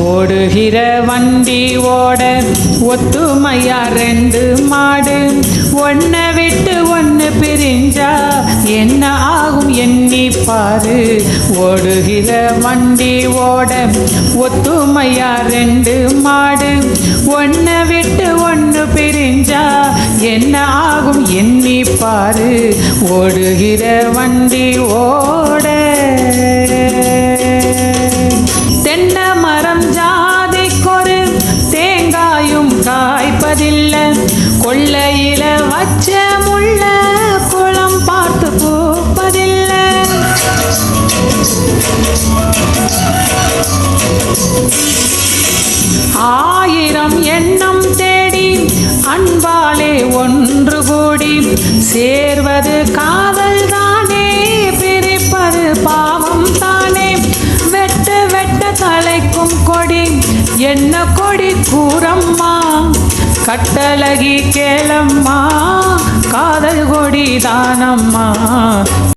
ஓடுகிற வண்டி ஓட ஒத்துமையா ரெண்டு மாடு ஒன்ன விட்டு ஒன்று பிரிஞ்சா என்ன ஆகும் எண்ணி பாரு. ஓடுகிற வண்டி ஓட ஒத்துமையா ரெண்டு மாடு ஒன்ன விட்டு ஒன்று பிரிஞ்சா என்ன ஆகும் எண்ணி பாரு. ஓடுகிற வண்டி ஓட தென்னை மரம் ஜாதிக்கொரு தேங்காயும் காய்ப்பதில்லை. கொள்ளையில வச்ச முள்ள குளம் பார்த்து பூப்பதில்லை. ஆயிரம் எண்ணம் தேடி அன்பாலே ஒன்று கூடி சேர்வது காதல் தானே, பிரிப்பது பாவம் தானே. வெட்ட வெட்ட தலைக்கும் கொடி என்ன கொடி கூறம்மா, கட்டழகி கேளம்மா, காதல் கொடி தானம்மா.